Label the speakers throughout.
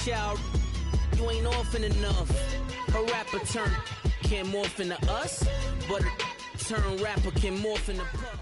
Speaker 1: rush hour. You ain't often enough. A rapper turn can't morph into us, but a turn rapper can morph into puff.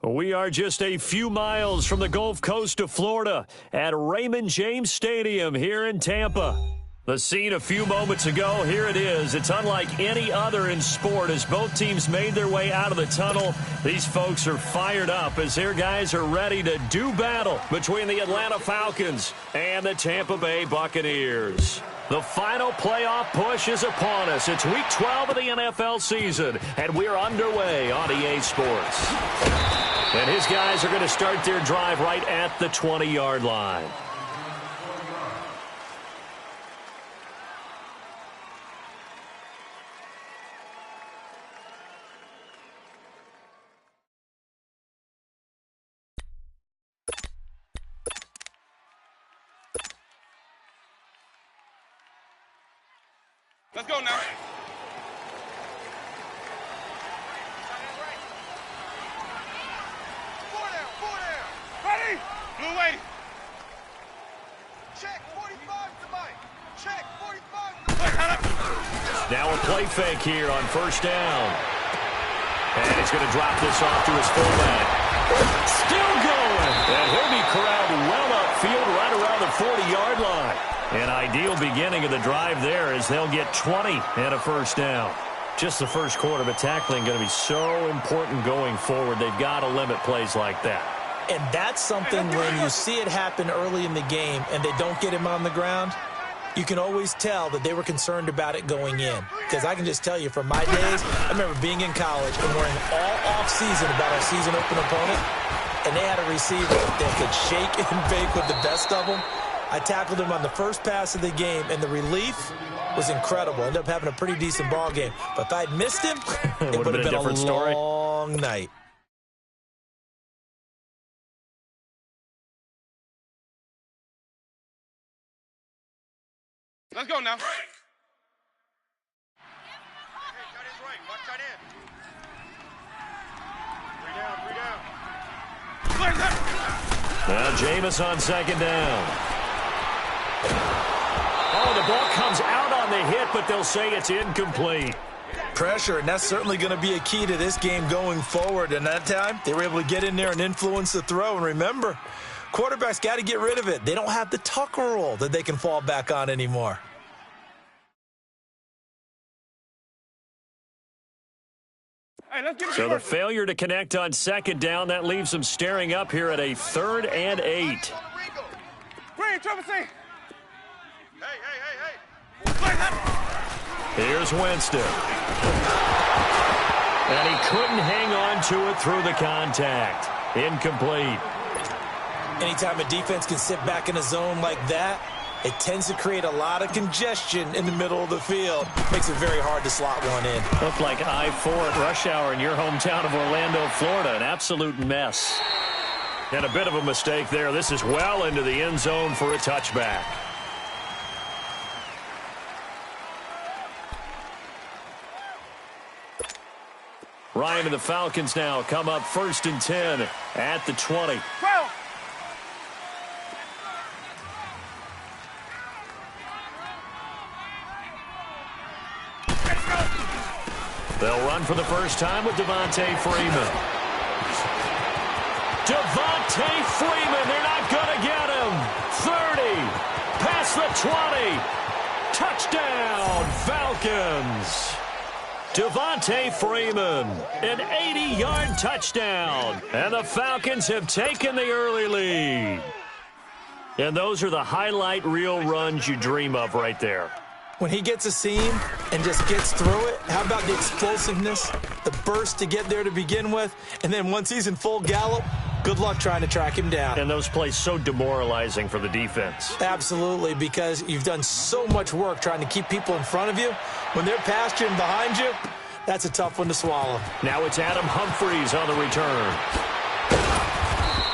Speaker 2: We are just a few miles from the Gulf Coast of Florida at Raymond James Stadium here in Tampa. The scene a few moments ago, here it is. It's unlike any other in sport as both teams made their way out of the tunnel. These folks are fired up as their guys are ready to do battle between the Atlanta Falcons and the Tampa Bay Buccaneers. The final playoff push is upon us. It's Week 12 of the NFL season, and we're underway on EA Sports. And his guys are going to start their drive right at the 20-yard line.
Speaker 3: Let's go now. Four down. Ready? Blue way. Check, 45 to Mike. Check, 45 to Mike.
Speaker 2: Now a play fake here on first down. And he's going to drop this off to his fullback. Still going. And he'll be corralled well upfield right around the 40-yard line. An ideal beginning of the drive there as they'll get 20 and a first down. Just the first quarter, but tackling going to be so important going forward. They've got to limit plays like that.
Speaker 4: And that's something when you see it happen early in the game and they don't get him on the ground, you can always tell that they were concerned about it going in. Because I can just tell you from my days, I remember being in college and worrying all offseason about our season open opponent, and they had a receiver that could shake and bake with the best of them. I tackled him on the first pass of the game, and the relief was incredible. Ended up having a pretty decent ball game. But if I'd missed him, it would have been a
Speaker 2: different story.
Speaker 4: Long night.
Speaker 3: Let's go now. Hey, tight end's right. Watch tight end. 3 down.
Speaker 2: Now Jameis on second down. Oh, the ball comes out on the hit, but they'll say it's incomplete.
Speaker 4: Pressure, and that's certainly going to be a key to this game going forward. And that time, they were able to get in there and influence the throw. And remember, quarterbacks got to get rid of it. They don't have the Tucker rule that they can fall back on anymore.
Speaker 2: So the failure to connect on second down, that leaves them staring up here at a 3rd and 8.
Speaker 3: Green, Trevor, say.
Speaker 2: Here's Winston. And he couldn't hang on to it through the contact. Incomplete.
Speaker 4: Anytime a defense can sit back in a zone like that, it tends to create a lot of congestion in the middle of the field. Makes it very hard to slot one in.
Speaker 2: Looked like I-4 at rush hour in your hometown of Orlando, Florida. An absolute mess. And a bit of a mistake there. This is well into the end zone for a touchback. Ryan and the Falcons now come up 1st and 10 at the 20. They'll run for the first time with Devontae Freeman. Devontae Freeman, they're not going to get him. 30, past the 20. Touchdown, Falcons. Devontae Freeman, an 80-yard touchdown. And the Falcons have taken the early lead. And those are the highlight reel runs you dream of right there.
Speaker 4: When he gets a seam and just gets through it, how about the explosiveness, the burst to get there to begin with, and then once he's in full gallop, good luck trying to track him down.
Speaker 2: And those plays so demoralizing for the defense.
Speaker 4: Absolutely, because you've done so much work trying to keep people in front of you. When they're past you and behind you, that's a tough one to swallow.
Speaker 2: Now it's Adam Humphries on the return.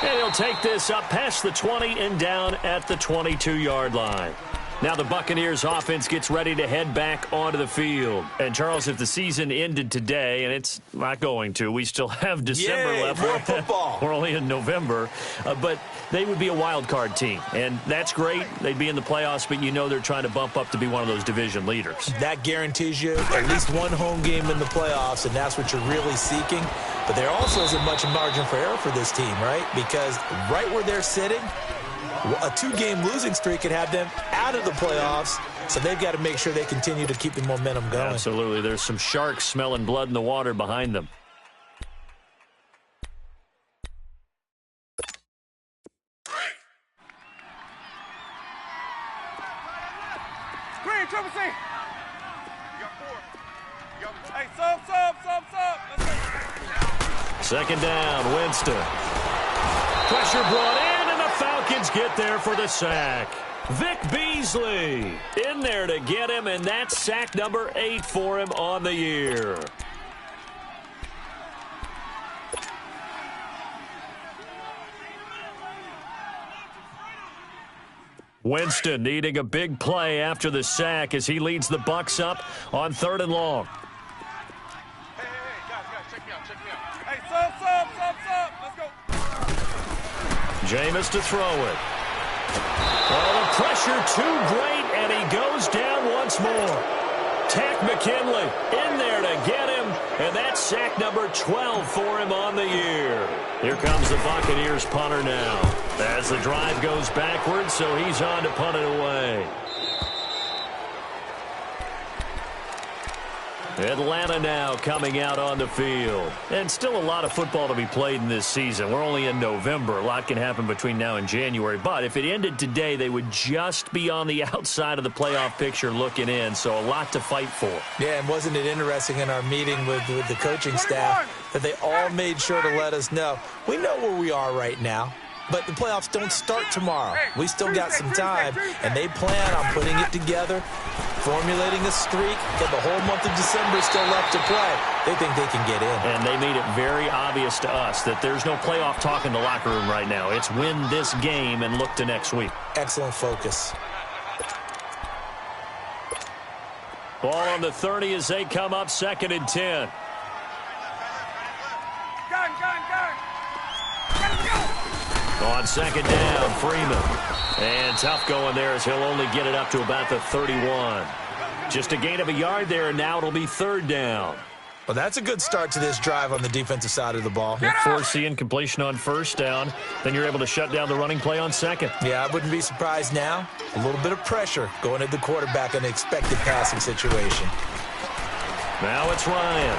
Speaker 2: And he'll take this up past the 20 and down at the 22-yard line. Now the Buccaneers offense gets ready to head back onto the field. And, Charles, if the season ended today, and it's not going to, we still have December left.
Speaker 4: More football.
Speaker 2: We're only in November. But they would be a wild card team. And that's great. They'd be in the playoffs, but you know they're trying to bump up to be one of those division leaders.
Speaker 4: That guarantees you at least one home game in the playoffs, and that's what you're really seeking. But there also isn't much margin for error for this team, right? Because right where they're sitting, a 2-game losing streak could have them out of the playoffs, so they've got to make sure they continue to keep the momentum going.
Speaker 2: Absolutely. There's some sharks smelling blood in the water behind them.
Speaker 3: Green, triple C. You got 4. Hey, sub. Let's go.
Speaker 2: Second down, Winston. Pressure brought in, and the Falcons get there for the sack. Vic Beasley in there to get him, and that's sack number 8 for him on the year. Winston needing a big play after the sack as he leads the Bucs up on 3rd and long.
Speaker 3: Hey, guys, check me out. Hey, sub. Let's go.
Speaker 2: Jameis to throw it. Oh, the pressure too great, and he goes down once more. Tack McKinley in there to get him, and that's sack number 12 for him on the year. Here comes the Buccaneers punter now as the drive goes backwards, so he's on to punt it away. Atlanta now coming out on the field. And still a lot of football to be played in this season. We're only in November. A lot can happen between now and January. But if it ended today, they would just be on the outside of the playoff picture looking in. So a lot to fight for.
Speaker 4: Yeah, and wasn't it interesting in our meeting with the coaching staff that they all made sure to let us know, we know where we are right now. But the playoffs don't start tomorrow. We still got some time, and they plan on putting it together, formulating a streak, get the whole month of December still left to play. They think they can get in.
Speaker 2: And they made it very obvious to us that there's no playoff talk in the locker room right now. It's win this game and look to next week.
Speaker 4: Excellent focus.
Speaker 2: Ball on the 30 as they come up 2nd and 10.
Speaker 3: Gun.
Speaker 2: On 2nd down, Freeman. And tough going there as he'll only get it up to about the 31. Just a gain of a yard there, and now it'll be 3rd down.
Speaker 4: Well, that's a good start to this drive on the defensive side of the ball.
Speaker 2: Forcing completion on 1st down. Then you're able to shut down the running play on 2nd.
Speaker 4: Yeah, I wouldn't be surprised now. A little bit of pressure going at the quarterback in an expected passing situation.
Speaker 2: Now it's Ryan.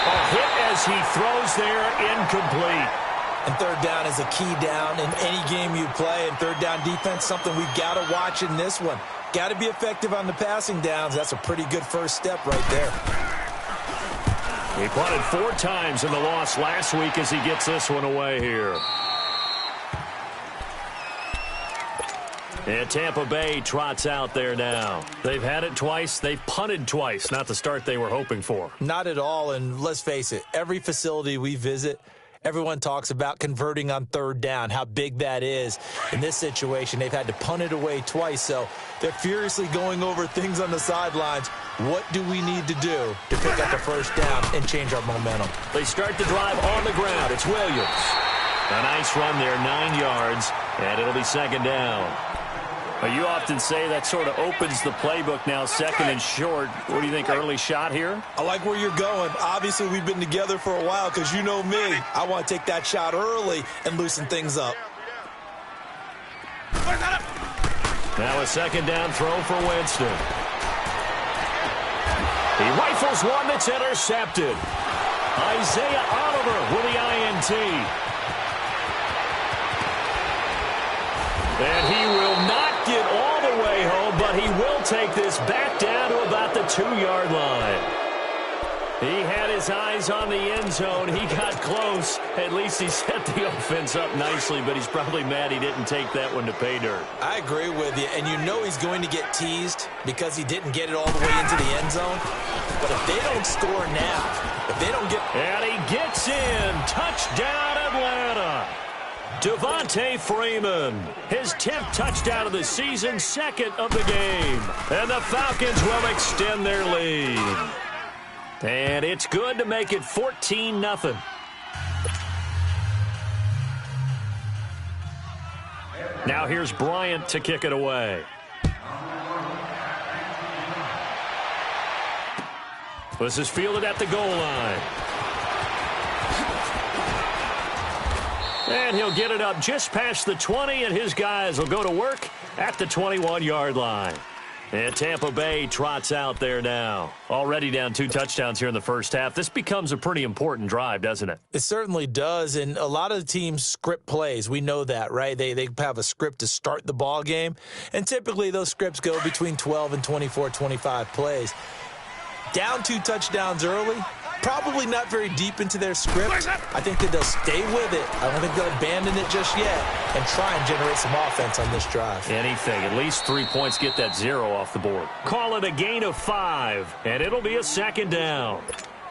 Speaker 2: A hit as he throws there, incomplete.
Speaker 4: And 3rd down is a key down in any game you play. And 3rd down defense, something we've got to watch in this one. Got to be effective on the passing downs. That's a pretty good first step right there.
Speaker 2: He punted 4 times in the loss last week as he gets this one away here. And Tampa Bay trots out there now. They've had it twice. They've punted twice. Not the start they were hoping for.
Speaker 4: Not at all. And let's face it, every facility we visit, everyone talks about converting on 3rd down, how big that is. In this situation, they've had to punt it away twice, so they're furiously going over things on the sidelines. What do we need to do to pick up the 1st down and change our momentum?
Speaker 2: They start the drive on the ground. It's Williams. A nice run there, 9 yards, and it'll be 2nd down. You often say that sort of opens the playbook now, 2nd and short. What do you think, early shot here?
Speaker 4: I like where you're going. Obviously, we've been together for a while because you know me. I want to take that shot early and loosen things up.
Speaker 2: Now a 2nd down throw for Winston. He rifles one that's intercepted. Isaiah Oliver with the INT. And he will not get all the way home, but he will take this back down to about the 2-yard line. He had his eyes on the end zone. He got close. At least he set the offense up nicely, but he's probably mad he didn't take that one to pay dirt.
Speaker 4: I agree with you, and you know he's going to get teased because he didn't get it all the way into the end zone. But if they don't score now, if they don't get...
Speaker 2: And he gets in. Touchdown, Atlanta. Devontae Freeman, his 10th touchdown of the season, 2nd of the game. And the Falcons will extend their lead. And it's good to make it 14-0. Now here's Bryant to kick it away. This is fielded at the goal line. And he'll get it up just past the 20, and his guys will go to work at the 21-yard line. And Tampa Bay trots out there now. Already down 2 touchdowns here in the first half. This becomes a pretty important drive, doesn't it?
Speaker 4: It certainly does, and a lot of the teams script plays. We know that, right? They have a script to start the ball game, and typically those scripts go between 12 and 24, 25 plays. Down 2 touchdowns early, probably not very deep into their script. I think that they'll stay with it. I don't think they'll abandon it just yet and try and generate some offense on this drive.
Speaker 2: Anything. At least 3 points, get that 0 off the board. Call it a gain of 5, and it'll be a 2nd down.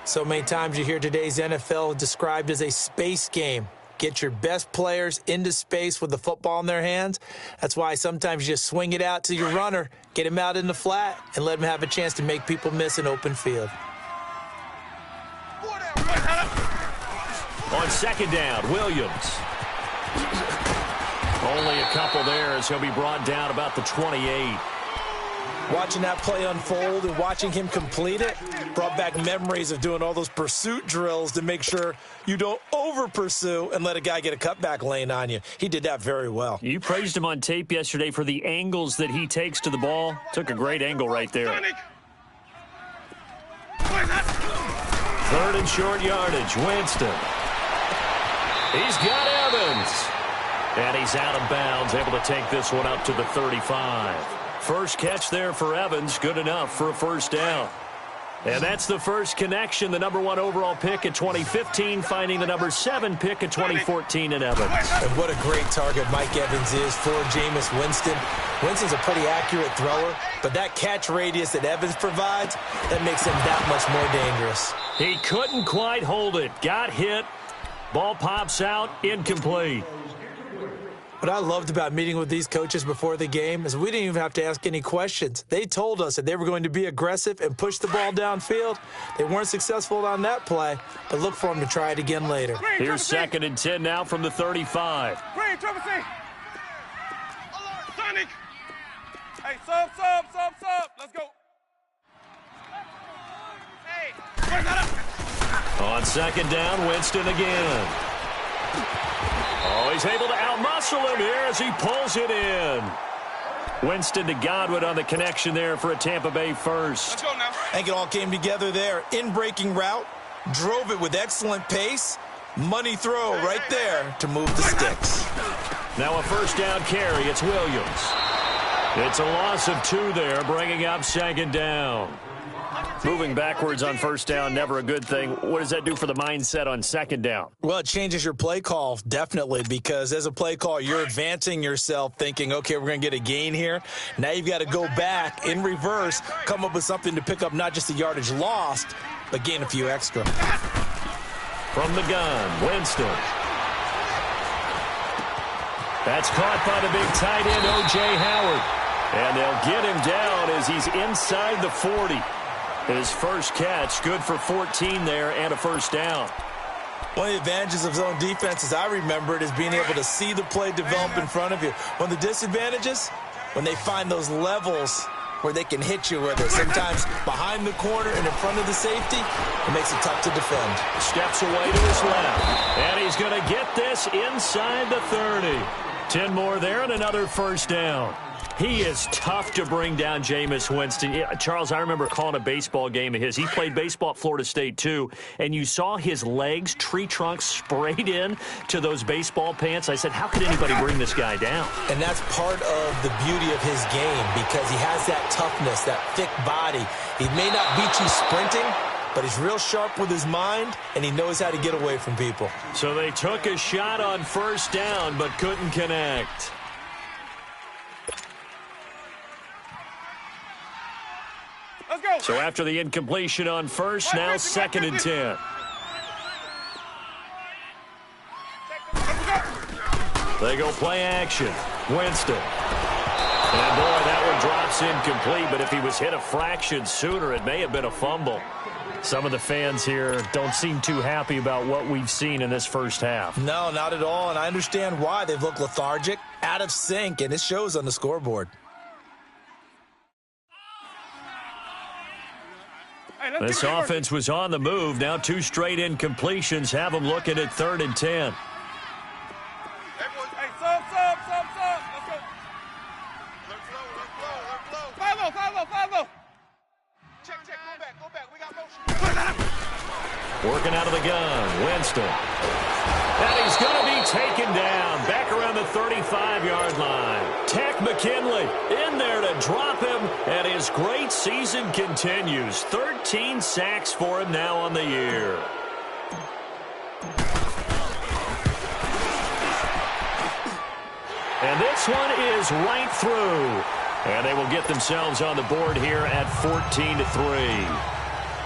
Speaker 4: So many times you hear today's NFL described as a space game. Get your best players into space with the football in their hands. That's why sometimes you just swing it out to your runner, get him out in the flat, and let him have a chance to make people miss an open field.
Speaker 2: On 2nd down, Williams. Only a couple there as he'll be brought down about the 28.
Speaker 4: Watching that play unfold and watching him complete it brought back memories of doing all those pursuit drills to make sure you don't over-pursue and let a guy get a cutback lane on you. He did that very well.
Speaker 2: You praised him on tape yesterday for the angles that he takes to the ball. Took a great angle right there. 3rd and short yardage, Winston. He's got Evans. And he's out of bounds, able to take this one up to the 35. First catch there for Evans, good enough for a 1st down. And that's the first connection, the number 1 overall pick in 2015, finding the number 7 pick in 2014 in Evans.
Speaker 4: And what a great target Mike Evans is for Jameis Winston. Winston's a pretty accurate thrower, but that catch radius that Evans provides, that makes him that much more dangerous.
Speaker 2: He couldn't quite hold it, got hit, ball pops out, incomplete.
Speaker 4: What I loved about meeting with these coaches before the game is we didn't even have to ask any questions. They told us that they were going to be aggressive and push the ball downfield. They weren't successful on that play, but look for them to try it again later.
Speaker 2: Here's 2nd and 10 now from the 35.
Speaker 3: Green, Triple C. Sonic. Hey, sub. Let's go. Hey.
Speaker 2: On 2nd down, Winston again. Oh, he's able to outmuscle him here as he pulls it in. Winston to Godwin on the connection there for a Tampa Bay first.
Speaker 3: Let's go now.
Speaker 4: I think it all came together there. In-breaking route, drove it with excellent pace. Money throw right there to move the sticks.
Speaker 2: Now a 1st down carry. It's Williams. It's a loss of 2 there, bringing up 2nd down. Moving backwards on 1st down, never a good thing. What does that do for the mindset on 2nd down?
Speaker 4: Well, it changes your play call, definitely, because as a play call, you're advancing yourself thinking, okay, we're going to get a gain here. Now you've got to go back in reverse, come up with something to pick up not just the yardage lost, but gain a few extra.
Speaker 2: From the gun, Winston. That's caught by the big tight end, O.J. Howard. And they'll get him down as he's inside the 40. His first catch, good for 14 there and a 1st down.
Speaker 4: One of the advantages of zone defense, as I remember it, is being able to see the play develop in front of you. One of the disadvantages, when they find those levels where they can hit you with it. Sometimes behind the corner and in front of the safety, it makes it tough to defend.
Speaker 2: Steps away to his left. And he's going to get this inside the 30. 10 more there and another 1st down. He is tough to bring down, Jameis Winston. Yeah, Charles, I remember calling a baseball game of his. He played baseball at Florida State, too, and you saw his legs, tree trunks sprayed in to those baseball pants. I said, how could anybody bring this guy down?
Speaker 4: And that's part of the beauty of his game because he has that toughness, that thick body. He may not beat you sprinting, but he's real sharp with his mind, and he knows how to get away from people.
Speaker 2: So they took a shot on 1st down, but couldn't connect.
Speaker 3: Let's go.
Speaker 2: So after the incompletion on 1st, now 2nd and 10. They go play action. Winston. And, boy, that one drops incomplete, but if he was hit a fraction sooner, it may have been a fumble. Some of the fans here don't seem too happy about what we've seen in this first half.
Speaker 4: No, not at all, and I understand why. They've looked lethargic, out of sync, and it shows on the scoreboard.
Speaker 2: This offense was on the move. Now 2 straight incompletions have them looking at 3rd and 10.
Speaker 3: Hey, sub. Let's go. Follow. Check. Go back. We got motion.
Speaker 2: Working out of the gun. Winston. And he's going to be taken down. Back around the 35-yard line. Tech McKinley in there to drop him. And his great season continues. 13 sacks for him now on the year. And this one is right through. And they will get themselves on the board here at 14-3.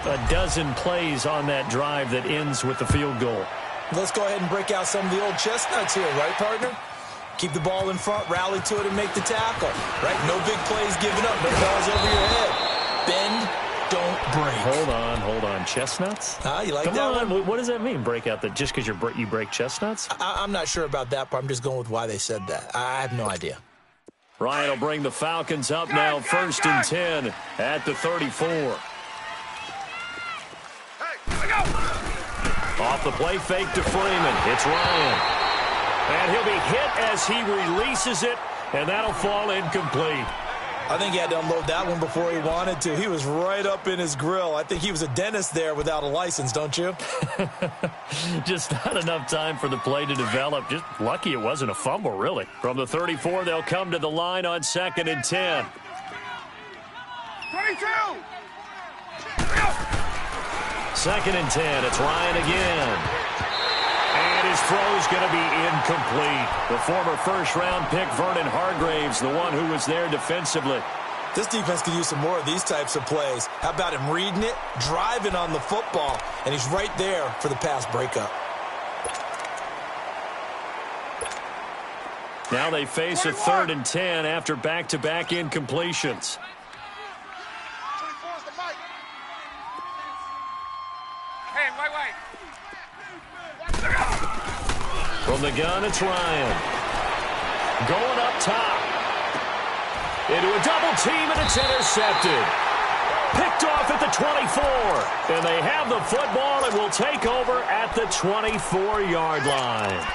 Speaker 2: A dozen plays on that drive that ends with the field goal.
Speaker 4: Let's go ahead and break out some of the old chestnuts here, right, partner? Keep the ball in front, rally to it, and make the tackle, right? No big plays given up, no balls over your head. Bend, don't break.
Speaker 2: Hold on. Chestnuts?
Speaker 4: You like
Speaker 2: Come
Speaker 4: that
Speaker 2: on.
Speaker 4: one?
Speaker 2: What does that mean, break out? That just because you break chestnuts?
Speaker 4: I'm not sure about that part. I'm just going with why they said that. I have no idea.
Speaker 2: Ryan will bring the Falcons up now, 1st and 10 at the 34. Off the play fake to Freeman. It's Ryan. And he'll be hit as he releases it, and that'll fall incomplete.
Speaker 4: I think he had to unload that one before he wanted to. He was right up in his grill. I think he was a dentist there without a license, don't you?
Speaker 2: Just not enough time for the play to develop. Just lucky it wasn't a fumble, really. From the 34, they'll come to the line on 2nd and 10.
Speaker 3: 22.
Speaker 2: 2nd and 10. It's Ryan again. And his throw's going to be incomplete. The former first-round pick, Vernon Hargraves, the one who was there defensively.
Speaker 4: This defense could use some more of these types of plays. How about him reading it, driving on the football, and he's right there for the pass breakup.
Speaker 2: Now they face a 3rd and 10 after back-to-back incompletions.
Speaker 3: 24's the mic. Hey, wait.
Speaker 2: From the gun, it's Ryan. Going up top. Into a double team, and it's intercepted. Picked off at the 24. And they have the football and will take over at the 24-yard line.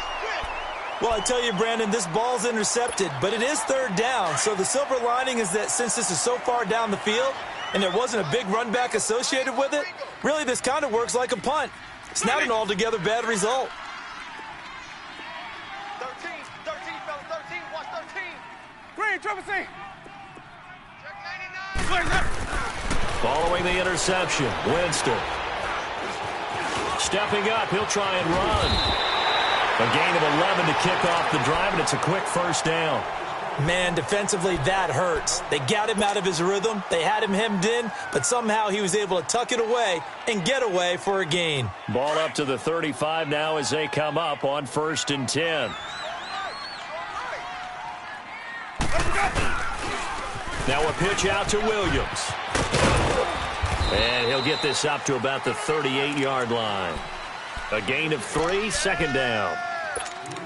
Speaker 4: Well, I tell you, Brandon, this ball's intercepted, but it is 3rd down. So the silver lining is that since this is so far down the field and there wasn't a big run back associated with it, really this kind of works like a punt. It's not an altogether bad result.
Speaker 3: 13, fella, 13. Watch 13. Green, triple C. Check 99.
Speaker 2: Following the interception, Winston. Stepping up, he'll try and run. A gain of 11 to kick off the drive, and it's a quick 1st down.
Speaker 4: Man, defensively, that hurts. They got him out of his rhythm. They had him hemmed in, but somehow he was able to tuck it away and get away for a gain.
Speaker 2: Ball up to the 35 now as they come up on 1st and 10. Now a pitch out to Williams. And he'll get this up to about the 38-yard line. A gain of 3, 2nd down.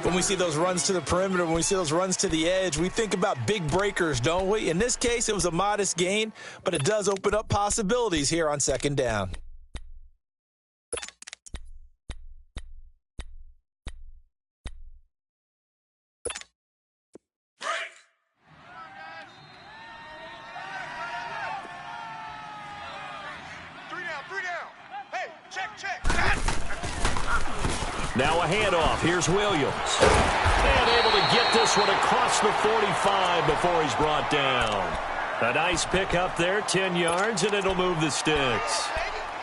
Speaker 4: When we see those runs to the perimeter, when we see those runs to the edge, we think about big breakers, don't we? In this case, it was a modest gain, but it does open up possibilities here on 2nd down.
Speaker 3: Three down. Hey, check.
Speaker 2: Now a handoff. Here's Williams. And able to get this one across the 45 before he's brought down. A nice pick up there, 10 yards, and it'll move the sticks.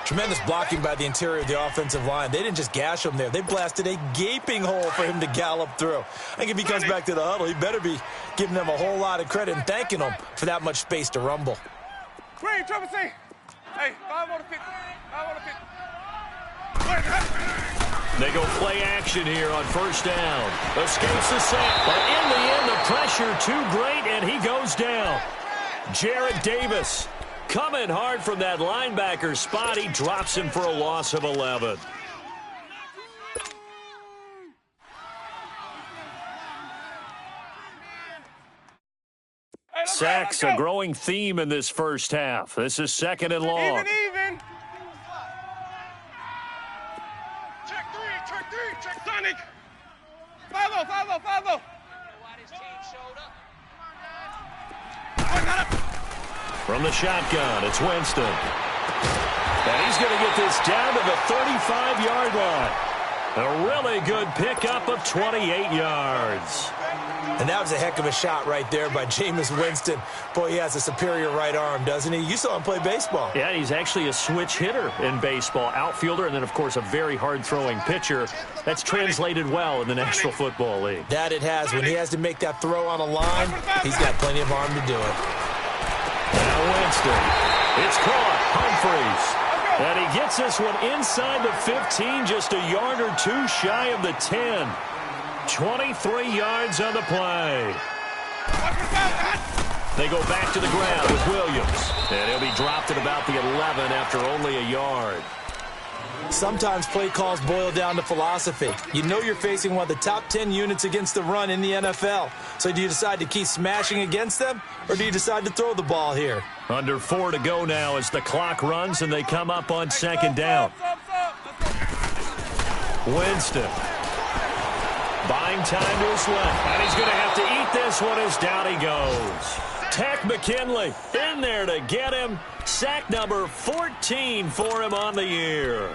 Speaker 4: Tremendous blocking by the interior of the offensive line. They didn't just gash him there. They blasted a gaping hole for him to gallop through. I think if he comes back to the huddle, he better be giving them a whole lot of credit and thanking them for that much space to rumble.
Speaker 3: Green, triple C. Hey, 5 on the 50. 5 on the 50.
Speaker 2: They go play action here on first down. Escapes the sack, but in the end, the pressure too great, and he goes down. Jared Davis coming hard from that linebacker spot. He drops him for a loss of 11. Sacks, a growing theme in this first half. This is second and long.
Speaker 3: Even. Check three, check Sonic. Follow.
Speaker 2: From the shotgun, it's Winston. And he's going to get this down to the 35-yard line. A really good pickup of 28 yards.
Speaker 4: And that was a heck of a shot right there by Jameis Winston. Boy, he has a superior right arm, doesn't he? You saw him play baseball.
Speaker 2: Yeah, he's actually a switch hitter in baseball. Outfielder, and then, of course, a very hard-throwing pitcher. That's translated well in the National Football League.
Speaker 4: That it has. When he has to make that throw on a line, he's got plenty of arm to do it.
Speaker 2: Now Winston. It's caught. Humphreys. And he gets this one inside the 15, just a yard or two shy of the 10. 23 yards on the play. They go back to the ground with Williams. And he'll be dropped at about the 11 after only a yard.
Speaker 4: Sometimes play calls boil down to philosophy. You know you're facing one of the top 10 units against the run in the NFL. So do you decide to keep smashing against them, or do you decide to throw the ball here?
Speaker 2: Under 4 to go now as the clock runs and they come up on second down. Winston. Buying time to his left. And he's going to have to eat this one as down he goes. Tech McKinley in there to get him. Sack number 14 for him on the year.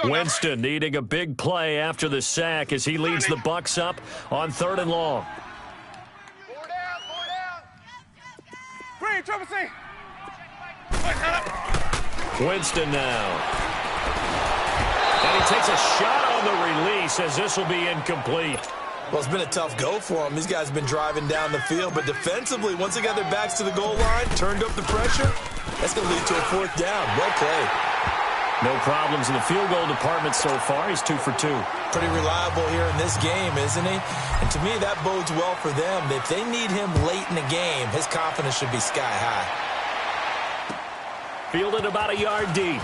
Speaker 2: Winston needing a big play after the sack as he leads the Bucs up on 3rd and long.
Speaker 3: Triple C.
Speaker 2: Winston now. And he takes a shot on the release as this will be incomplete.
Speaker 4: Well, it's been a tough go for him. These guys have been driving down the field, but defensively, once they got their backs to the goal line, turned up the pressure, that's going to lead to a 4th down. Well played.
Speaker 2: No problems in the field goal department so far. He's 2 for 2.
Speaker 4: Pretty reliable here in this game, isn't he? And to me, that bodes well for them. If they need him late in the game, his confidence should be sky high.
Speaker 2: Fielded about a yard deep.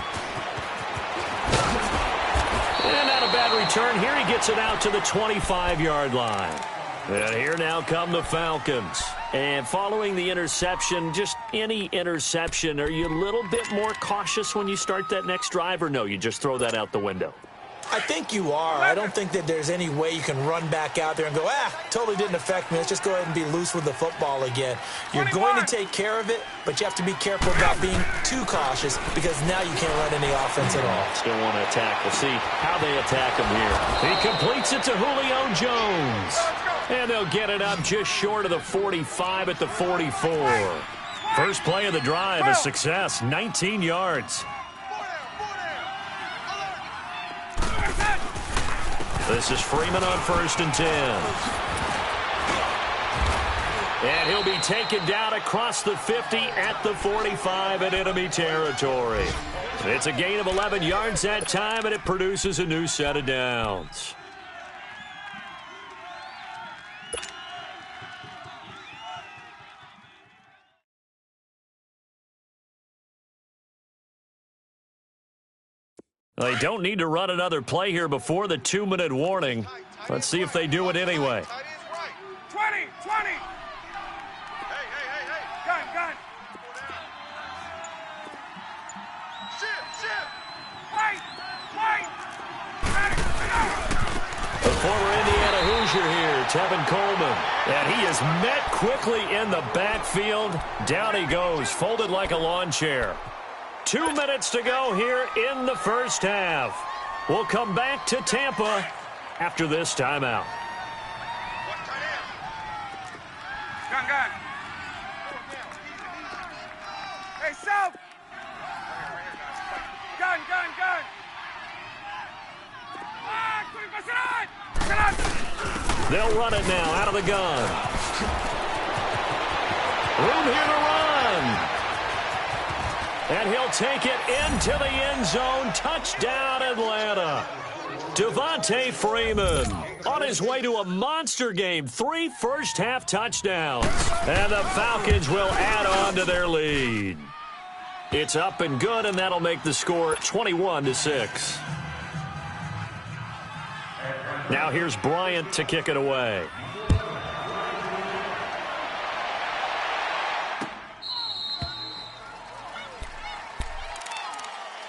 Speaker 2: And not a bad return. Here he gets it out to the 25-yard line. And here now come the Falcons. And following the interception, just any interception, are you a little bit more cautious when you start that next drive, or no, you just throw that out the window?
Speaker 4: I think you are. I don't think that there's any way you can run back out there and go, totally didn't affect me. Let's just go ahead and be loose with the football again. You're going to take care of it, but you have to be careful about being too cautious because now you can't run any offense at all.
Speaker 2: Still want to attack. We'll see how they attack him here. He completes it to Julio Jones. And they'll get it up just short of the 45 at the 44. First play of the drive, a success, 19 yards. This is Freeman on 1st and 10. And he'll be taken down across the 50 at the 45 in enemy territory. It's a gain of 11 yards that time, and it produces a new set of downs. They don't need to run another play here before the 2-minute warning. Let's see if they do it anyway.
Speaker 3: 20. Hey. Gun. Shit. Wait.
Speaker 2: The former Indiana Hoosier here, Tevin Coleman. And he is met quickly in the backfield. Down he goes, folded like a lawn chair. 2 minutes to go here in the first half. We'll come back to Tampa after this timeout.
Speaker 3: Gun. Hey, South. Gun.
Speaker 2: They'll run it now out of the gun. Room here to run. And he'll take it into the end zone. Touchdown, Atlanta. Devontae Freeman on his way to a monster game. 3 first-half touchdowns. And the Falcons will add on to their lead. It's up and good, and that'll make the score 21-6. Now here's Bryant to kick it away.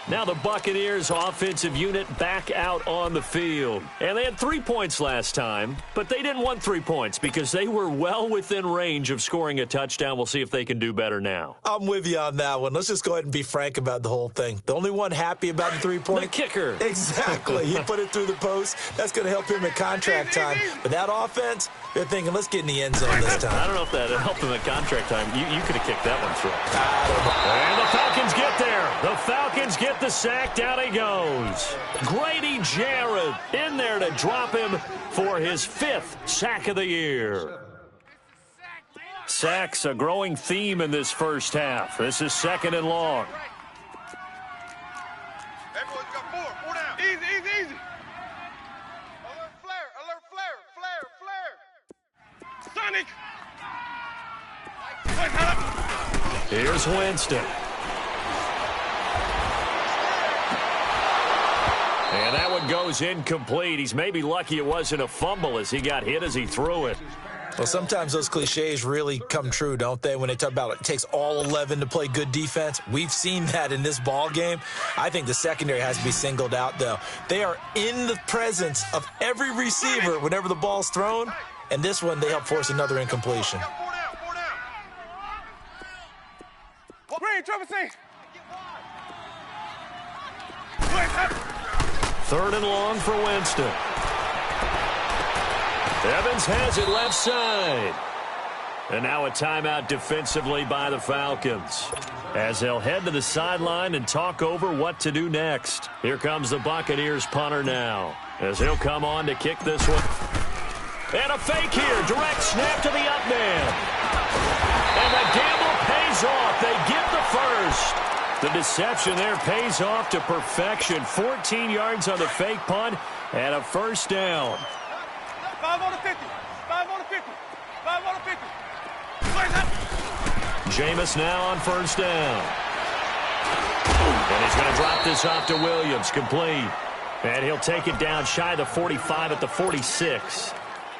Speaker 2: Now the Buccaneers offensive unit back out on the field. And they had 3 points last time, but they didn't want 3 points because they were well within range of scoring a touchdown. We'll see if they can do better now.
Speaker 4: I'm with you on that one. Let's just go ahead and be frank about the whole thing. The only one happy about the 3-point.
Speaker 2: The kicker.
Speaker 4: Exactly. He put it through the post. That's going to help him at contract time. But that offense, they're thinking, let's get in the end zone this time.
Speaker 2: I don't know if that helped him at contract time. You could have kicked that one through.
Speaker 4: I don't know.
Speaker 2: And the Falcons get there. The Falcons get the sack. Down he goes. Grady Jarrett in there to drop him for his 5th sack of the year. Sacks a growing theme in this first half. This is 2nd and long.
Speaker 3: Everyone's got 4 down. Easy. Alert flare. Sonic.
Speaker 2: Here's Winston. And that one goes incomplete. He's maybe lucky it wasn't a fumble as he got hit as he threw it.
Speaker 4: Well, sometimes those cliches really come true, don't they, when they talk about it takes all 11 to play good defense. We've seen that in this ball game. I think the secondary has to be singled out, though. They are in the presence of every receiver whenever the ball's thrown, and this one they help force another incompletion.
Speaker 3: 4 down. Green, Trevor, see.
Speaker 2: 3rd and long for Winston. Evans has it left side. And now a timeout defensively by the Falcons as they'll head to the sideline and talk over what to do next. Here comes the Buccaneers punter now as he'll come on to kick this one. And a fake here. Direct snap to the up man. And the gamble pays off. They get the first. The deception there pays off to perfection. 14 yards on the fake punt and a first down.
Speaker 3: 5 on the 50. 5 on the 50. 5 on the 50.
Speaker 2: Jameis now on first down. And he's going to drop this off to Williams. Complete. And he'll take it down shy of the 45 at the 46.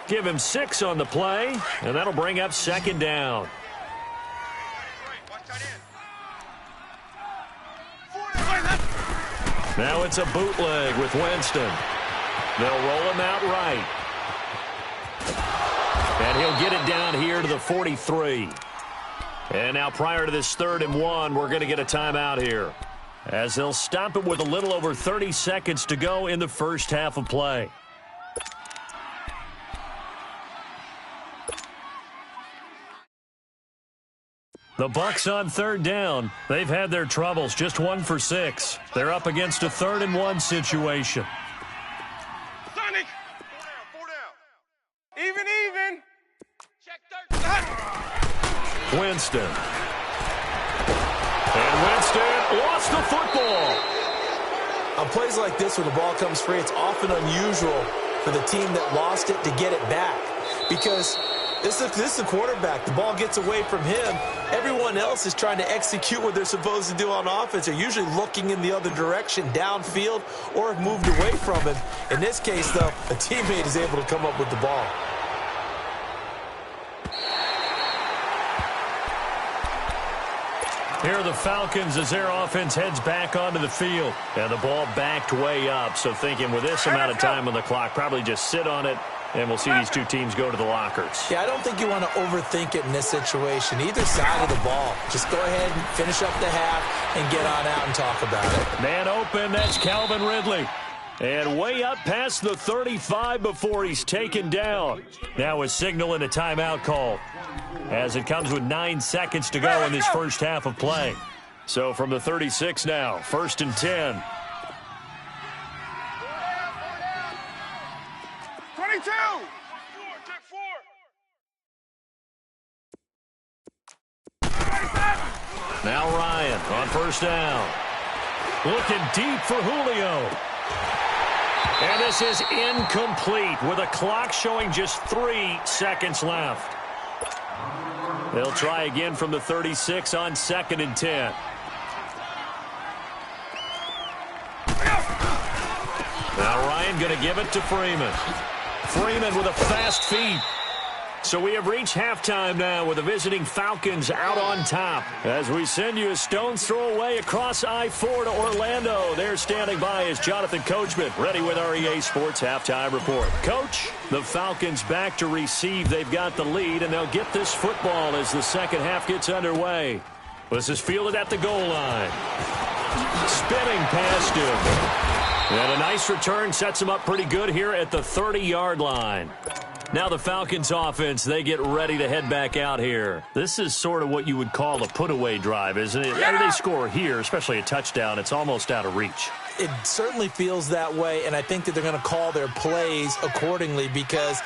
Speaker 2: Give him 6 on the play, and that'll bring up 2nd down. Now it's a bootleg with Winston. They'll roll him out right. And he'll get it down here to the 43. And now prior to this 3rd and 1, we're going to get a timeout here, as they'll stop it with a little over 30 seconds to go in the first half of play. The Bucs on 3rd down. They've had their troubles, just 1 for 6. They're up against a 3rd and 1 situation.
Speaker 3: Sonic. 4 down. Even. Check 13.
Speaker 2: Winston. And Winston lost the football.
Speaker 4: On plays like this where the ball comes free, it's often unusual for the team that lost it to get it back, because this is the quarterback. The ball gets away from him. Everyone else is trying to execute what they're supposed to do on offense. They're usually looking in the other direction, downfield, or have moved away from him. In this case, though, a teammate is able to come up with the ball.
Speaker 2: Here are the Falcons as their offense heads back onto the field. And the ball backed way up, so thinking with this amount of time on the clock, probably just sit on it, and we'll see these two teams go to the lockers.
Speaker 4: Yeah, I don't think you want to overthink it in this situation. Either side of the ball. Just go ahead and finish up the half and get on out and talk about it.
Speaker 2: Man open, that's Calvin Ridley. And way up past the 35 before he's taken down. Now a signal and a timeout call, as it comes with 9 seconds to go in this first half of play. So from the 36 now, 1st and 10.
Speaker 3: 22. Check 4.
Speaker 2: Now Ryan on first down. Looking deep for Julio. And this is incomplete with a clock showing just 3 seconds left. They'll try again from the 36 on 2nd and 10. Now Ryan going to give it to Freeman. Freeman with a fast feet. So we have reached halftime now with the visiting Falcons out on top. As we send you a stone's throw away across I-4 to Orlando. There standing by is Jonathan Coachman, ready with our EA Sports Halftime Report. Coach, the Falcons back to receive. They've got the lead, and they'll get this football as the second half gets underway. This is fielded at the goal line. Spinning past him. And a nice return sets him up pretty good here at the 30-yard line. Now the Falcons offense, they get ready to head back out here. This is sort of what you would call a put-away drive, isn't it? After they score here, especially a touchdown, it's almost out of reach.
Speaker 4: It certainly feels that way, and I think that they're going to call their plays accordingly because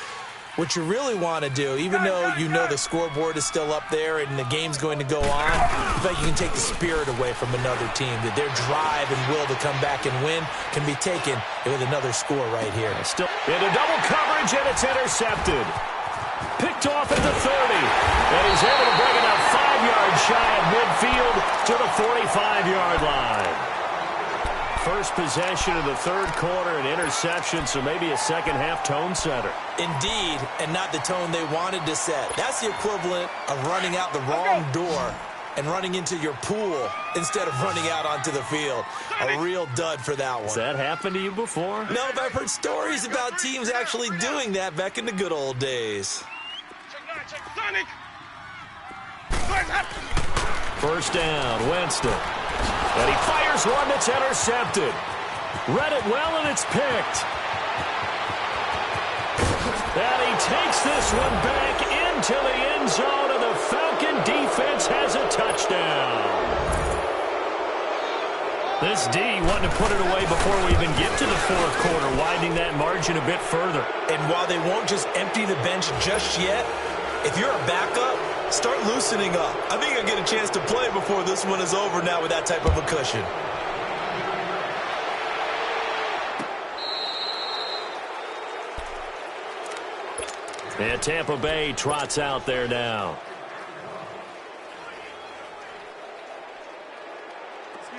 Speaker 4: what you really want to do, even though you know the scoreboard is still up there and the game's going to go on, in fact, you can take the spirit away from another team, that their drive and will to come back and win can be taken with another score right here.
Speaker 2: Still into double coverage, and it's intercepted. Picked off at the 30, and he's able to bring it up 5 yards shy of midfield to the 45-yard line. First possession of the third quarter, an interception, so maybe a second-half tone setter.
Speaker 4: Indeed, and not the tone they wanted to set. That's the equivalent of running out the wrong door and running into your pool instead of running out onto the field. A real dud for that one.
Speaker 2: Has that happened to you before?
Speaker 4: No, but I've heard stories about teams actually doing that back in the good old days.
Speaker 2: First down, Winston. And he fires one that's intercepted. Read it well, and it's picked. And he takes this one back into the end zone, and the Falcon defense has a touchdown. This D wanting to put it away before we even get to the fourth quarter, widening that margin a bit further.
Speaker 4: And while they won't just empty the bench just yet, if you're a backup, start loosening up. I think you'll get a chance to play before this one is over now with that type of a cushion.
Speaker 2: And Tampa Bay trots out there now.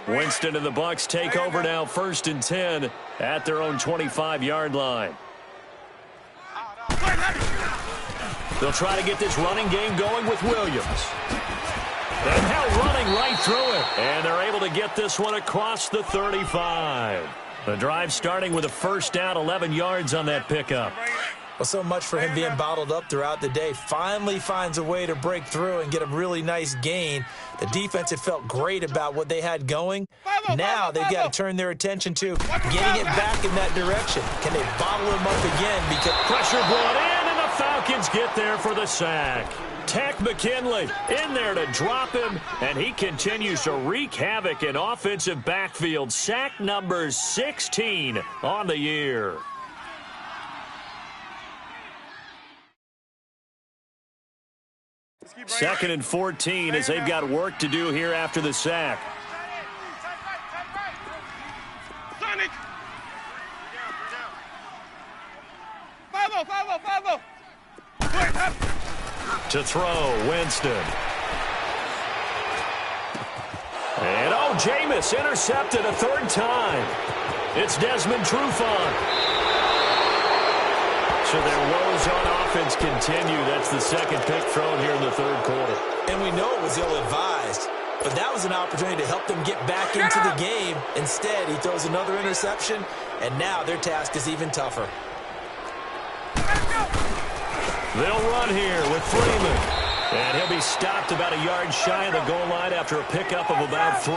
Speaker 2: Winston and the Bucs take over now, 1st and 10 at their own 25-yard line. They'll try to get this running game going with Williams. And now running right through it. And they're able to get this one across the 35. The drive starting with a first down, 11 yards on that pickup.
Speaker 4: Well, so much for him being bottled up throughout the day. Finally finds a way to break through and get a really nice gain. The defense had felt great about what they had going. Now they've got to turn their attention to getting it back in that direction. Can they bottle him up again? Because
Speaker 2: pressure brought in, and the Falcons get there for the sack. Tack McKinley in there to drop him, and he continues to wreak havoc in offensive backfield. Sack number 16 on the year. Second and 14 as they've got work to do here after the sack. To throw, Winston. And Jameis intercepted a third time. It's Desmond Trufant. So their woes on offense continue. That's the second pick thrown here in the third quarter.
Speaker 4: And we know it was ill-advised, but that was an opportunity to help them get back into the game. Instead, he throws another interception, and now their task is even tougher.
Speaker 2: They'll run here with Freeman. And he'll be stopped about a yard shy of the goal line after a pickup of about 3.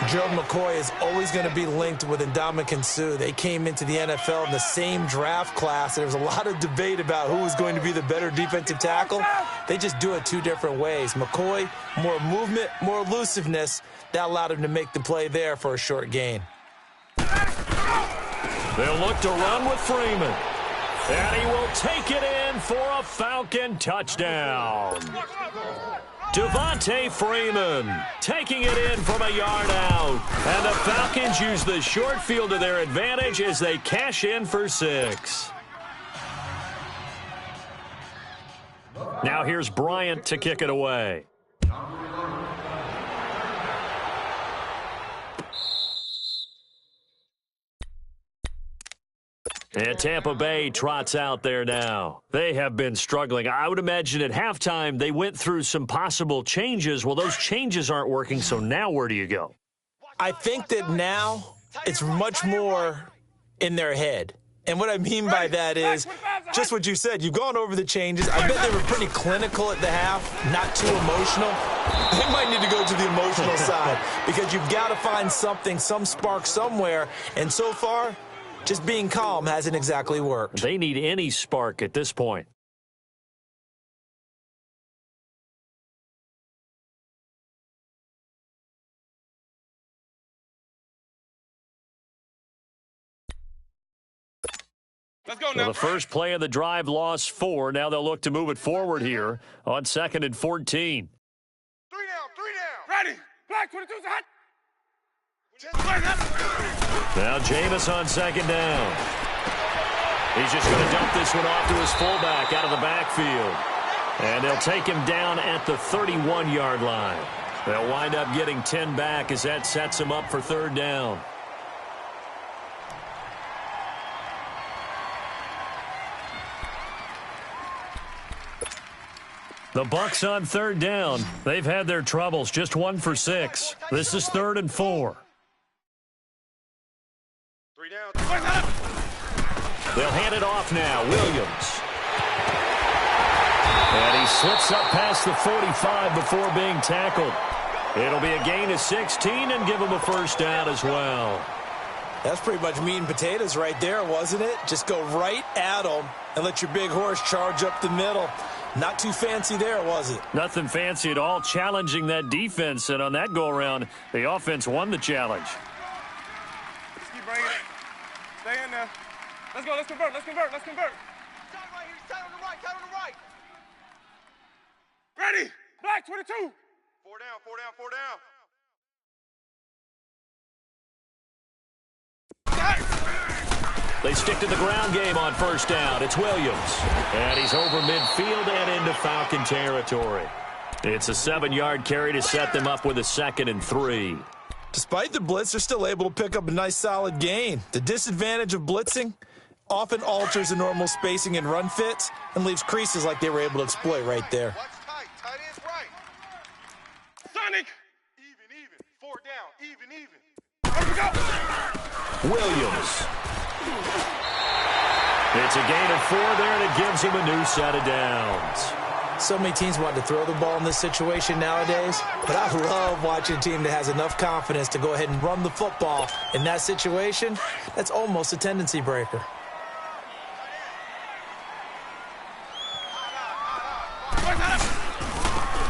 Speaker 4: Gerald McCoy is always going to be linked with Ndamukong Suh. They came into the NFL in the same draft class. There was a lot of debate about who was going to be the better defensive tackle. They just do it 2 different ways. McCoy, more movement, more elusiveness. That allowed him to make the play there for a short gain.
Speaker 2: They'll look to run with Freeman. And he will take it in for a Falcon touchdown. Devontae Freeman taking it in from a yard out. And the Falcons use the short field to their advantage as they cash in for 6. Now here's Bryant to kick it away. And Tampa Bay trots out there now. They have been struggling. I would imagine at halftime they went through some possible changes. Well, those changes aren't working, so now where do you go?
Speaker 4: I think that now it's much more in their head. And what I mean by that is just what you said. You've gone over the changes. I bet they were pretty clinical at the half, not too emotional. They might need to go to the emotional side because you've got to find something, some spark somewhere. And so far, just being calm hasn't exactly worked.
Speaker 2: They need any spark at this point.
Speaker 3: Let's go now.
Speaker 2: Well, the first play of the drive lost 4. Now they'll look to move it forward here on 2nd and 14.
Speaker 3: 3 down, 3 down. Ready. Black 22's hot.
Speaker 2: Now Jameis on 2nd down. He's just going to dump this one off to his fullback out of the backfield. And they'll take him down at the 31-yard line. They'll wind up getting 10 back as that sets him up for 3rd down. The Bucs on 3rd down. They've had their troubles. Just 1 for 6. This is 3rd and 4.
Speaker 3: 3 down.
Speaker 2: They'll hand it off now. Williams. And he slips up past the 45 before being tackled. It'll be a gain of 16 and give him a 1st down as well.
Speaker 4: That's pretty much meat and potatoes right there, wasn't it? Just go right at them and let your big horse charge up the middle. Not too fancy there, was it?
Speaker 2: Nothing fancy at all, challenging that defense. And on that go-around, the offense won the challenge.
Speaker 3: Just keep bringing it. Stay in there. Let's go. Let's convert. Let's convert. Let's convert. Tight right here. Tight on the right. Tight on the right. Ready. Black 22. 4 down. 4 down. 4 down.
Speaker 2: They stick to the ground game on 1st down. It's Williams. And he's over midfield and into Falcon territory. It's a 7-yard carry to set them up with a 2nd and 3.
Speaker 4: Despite the blitz, they're still able to pick up a nice solid gain. The disadvantage of blitzing often alters the normal spacing and run fits and leaves creases like they were able to exploit right there.
Speaker 3: Watch tight. Tight ends right. Sonic. Even. 4 down. Even. There we go.
Speaker 2: Williams. It's a gain of 4 there, and it gives him a new set of downs.
Speaker 4: So many teams want to throw the ball in this situation nowadays, but I love watching a team that has enough confidence to go ahead and run the football. In that situation, that's almost a tendency breaker.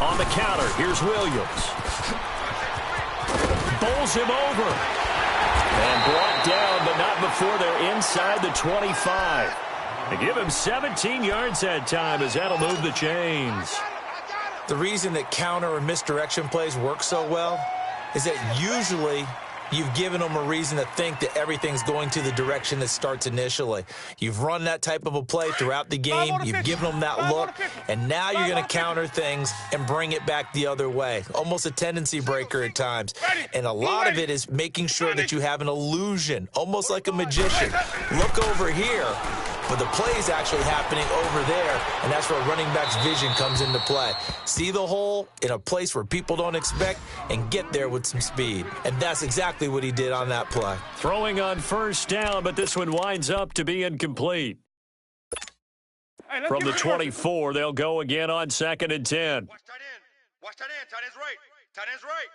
Speaker 2: On the counter, here's Williams. Bowls him over. And brought down, but not before they're inside the 25. They give him 17 yards that time as that'll move the chains.
Speaker 4: The reason that counter or misdirection plays work so well is that usually you've given them a reason to think that everything's going to the direction that starts initially. You've run that type of a play throughout the game. You've given them that look, and now you're going to counter things and bring it back the other way. Almost a tendency breaker at times. And a lot of it is making sure that you have an illusion, almost like a magician. Look over here, but the play is actually happening over there, and that's where running back's vision comes into play. See the hole in a place where people don't expect and get there with some speed. And that's exactly what he did on that play.
Speaker 2: Throwing on 1st down, but this one winds up to be incomplete. From the 24, they'll go again on 2nd and 10.
Speaker 3: Watch tight end. Watch tight end. Tight end's right. Tight end's right.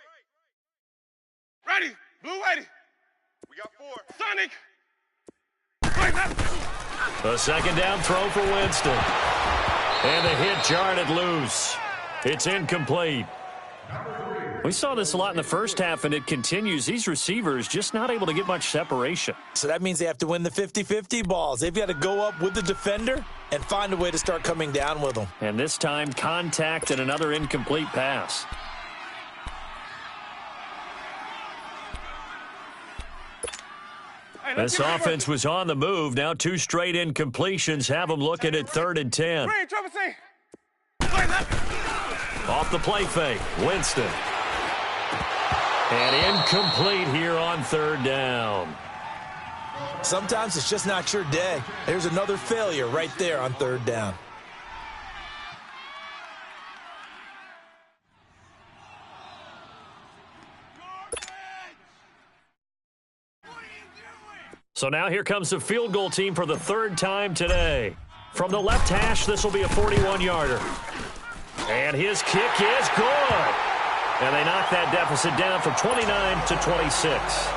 Speaker 3: Ready. Blue ready. We got 4. Sonic.
Speaker 2: A 2nd down throw for Winston. And the hit jarred it loose. It's incomplete. We saw this a lot in the first half, and it continues. These receivers just not able to get much separation.
Speaker 4: So that means they have to win the 50-50 balls. They've got to go up with the defender and find a way to start coming down with them.
Speaker 2: And this time, contact and another incomplete pass. This offense was on the move. Now 2 straight incompletions have them looking at 3rd and 10. Off the play fake, Winston. And incomplete here on 3rd down.
Speaker 4: Sometimes it's just not your day. There's another failure right there on 3rd down.
Speaker 2: So now here comes the field goal team for the 3rd time today. From the left hash, this will be a 41-yarder. And his kick is good. And they knock that deficit down from 29 to 26.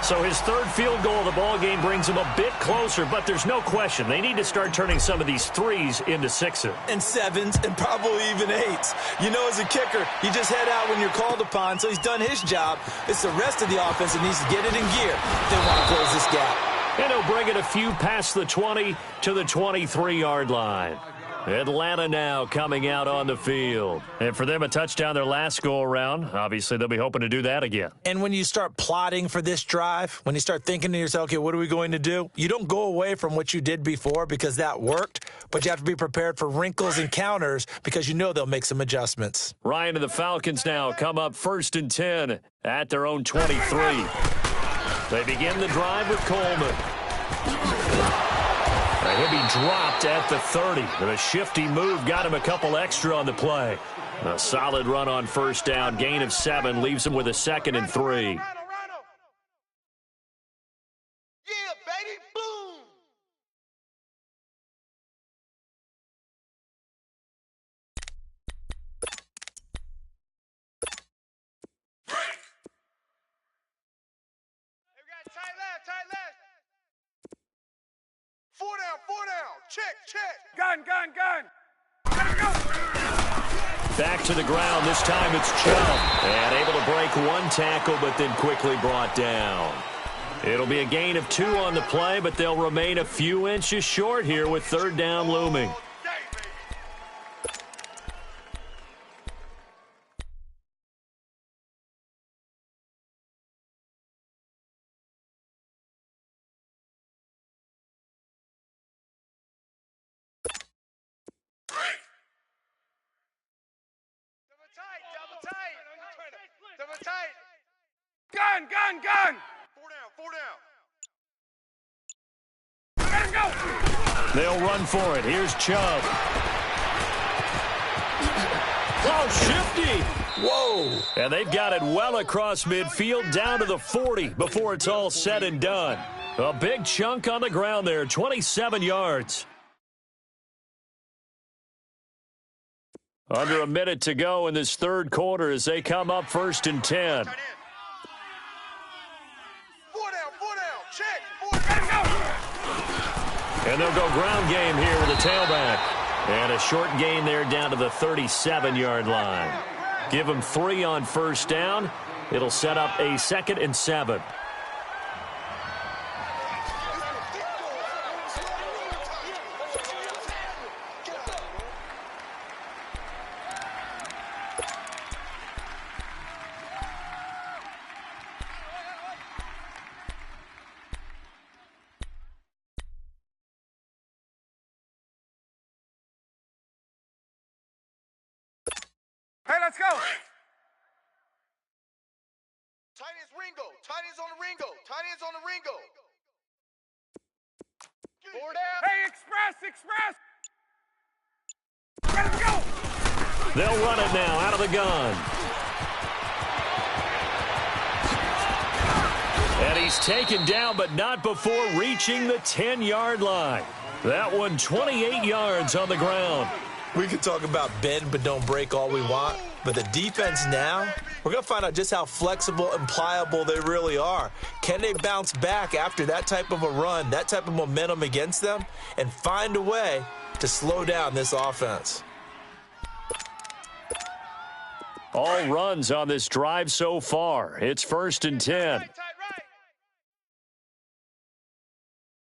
Speaker 2: So his 3rd field goal of the ball game brings him a bit closer, but there's no question they need to start turning some of these 3s into 6s.
Speaker 4: And 7s and probably even 8s. You know, as a kicker, you just head out when you're called upon, so he's done his job. It's the rest of the offense that needs to get it in gear if they want to close this gap.
Speaker 2: And he'll bring it a few past the 20 to the 23-yard line. Atlanta now coming out on the field. And for them, a touchdown their last go-around. Obviously, they'll be hoping to do that again.
Speaker 4: And when you start plotting for this drive, when you start thinking to yourself, okay, what are we going to do? You don't go away from what you did before because that worked, but you have to be prepared for wrinkles and counters because you know they'll make some adjustments.
Speaker 2: Ryan and the Falcons now come up 1st and 10 at their own 23. They begin the drive with Coleman. He'll be dropped at the 30. But a shifty move got him a couple extra on the play. A solid run on 1st down. Gain of 7 leaves him with a 2nd and 3.
Speaker 3: Yeah, baby, boom. Hey, we got tight left. 4 down. Check. Gun. Gotta go.
Speaker 2: Back to the ground. This time it's Chubb. And able to break 1 tackle, but then quickly brought down. It'll be a gain of 2 on the play, but they'll remain a few inches short here with 3rd down looming.
Speaker 3: Double tight. Gun. 4 down. Let him go.
Speaker 2: They'll run for it. Here's Chubb. Oh, shifty.
Speaker 4: Whoa.
Speaker 2: And they've got it well across midfield down to the 40 before it's all said and done. A big chunk on the ground there, 27 yards. Under a minute to go in this 3rd quarter as they come up 1st and 10.
Speaker 3: 4 down. Check. 4 down.
Speaker 2: And they'll go ground game here with a tailback. And a short gain there down to the 37-yard line. Give them 3 on 1st down. It'll set up a 2nd and 7.
Speaker 3: Hey, let's go. Tight ends Ringo. Tight ends on the Ringo. 4 down. Hey, express. Let's go.
Speaker 2: They'll run it now out of the gun. And he's taken down, but not before reaching the 10-yard line. That one 28 yards on the ground.
Speaker 4: We can talk about bend but don't break all we want, but the defense now, we're going to find out just how flexible and pliable they really are. Can they bounce back after that type of a run, that type of momentum against them, and find a way to slow down this offense?
Speaker 2: All runs on this drive so far. It's 1st and 10.
Speaker 3: Tight, right.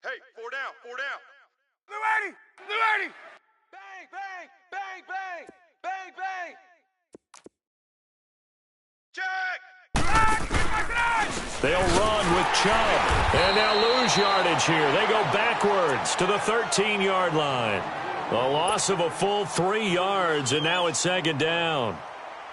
Speaker 3: Hey, 4 down, 4 down. Blue 80, Blue 80. Bang, bang, bang, bang, bang, bang. Check.
Speaker 2: They'll run with Chubb. And they'll lose yardage here. They go backwards to the 13-yard line. A loss of a full 3 yards, and now it's 2nd down.